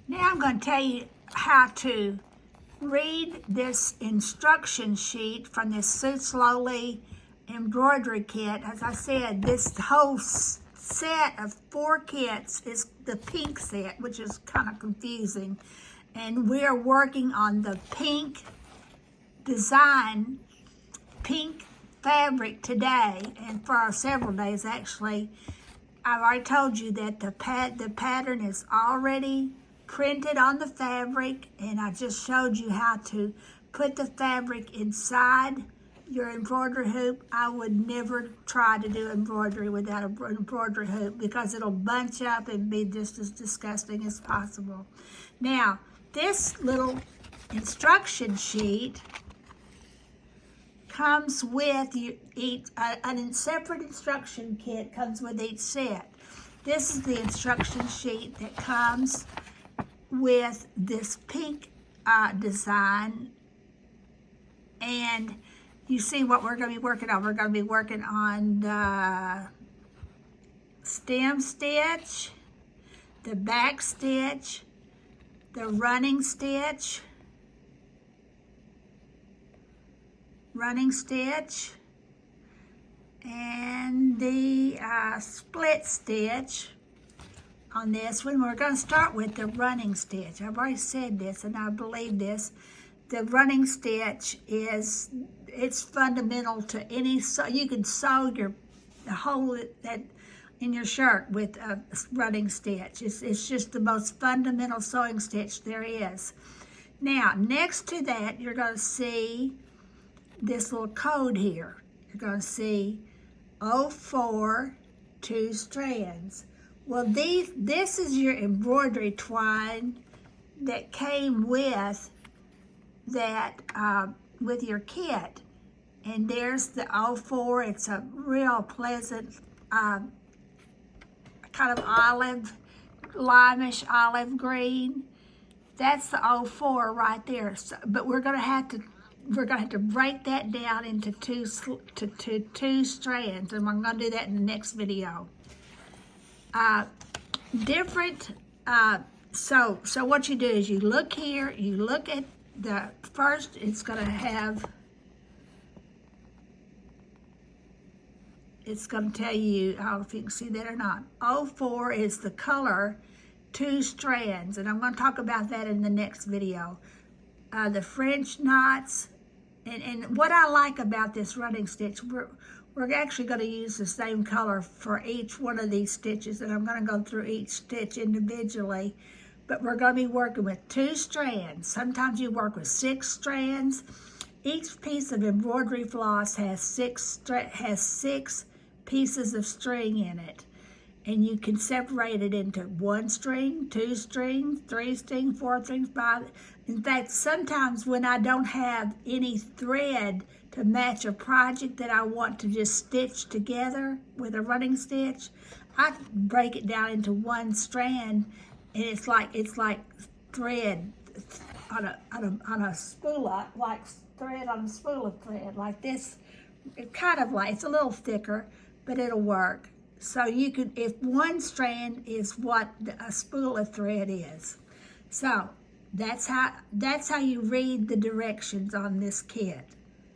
Now I'm going to tell you how to read this instruction sheet from this Sew Slowly embroidery kit. As I said, this whole set of 4 kits is the pink set, which is kind of confusing. And we're working on the pink design, pink fabric today, and for several days actually. I've already told you that the pattern is already printed on the fabric, and I just showed you how to put the fabric inside your embroidery hoop. I would never try to do embroidery without an embroidery hoop because it'll bunch up and be just as disgusting as possible. Now, this little instruction sheet comes with a separate instruction kit comes with each set. This is the instruction sheet that comes with this pink design, and you see what we're going to be working on. We're going to be working on the stem stitch, the back stitch, the running stitch, and the split stitch on this one. We're going to start with the running stitch. I've already said this, and I believe this. The running stitch it's fundamental to any, so you can sew the hole that in your shirt with a running stitch. It's just the most fundamental sewing stitch there is. Now, next to that, you're going to see this little code here. You're going to see 04 2 strands. Well, this is your embroidery twine that came with that with your kit. And there's the 04. It's a real pleasant kind of limish olive green. That's the 04 right there. So, but we're gonna have to break that down into two strands, and I'm gonna do that in the next video. So what you do is you look here, you look at the first, it's gonna tell you, I don't know if you can see that or not. 04 is the color 2 strands, and I'm going to talk about that in the next video. The French knots, and what I like about this running stitch, we're actually going to use the same color for each one of these stitches, and I'm going to go through each stitch individually, but we're going to be working with 2 strands. Sometimes you work with 6 strands. Each piece of embroidery floss has 6 pieces of string in it, and you can separate it into 1 string, 2 strings, 3 strings, 4 strings, 5. In fact, sometimes when I don't have any thread to match a project that I want to just stitch together with a running stitch, I break it down into 1 strand, and it's like thread on a spool, like thread on a spool of thread, like this. It kind of like, it's a little thicker, but it'll work. So you could, if 1 strand is what a spool of thread is. So that's how you read the directions on this kit.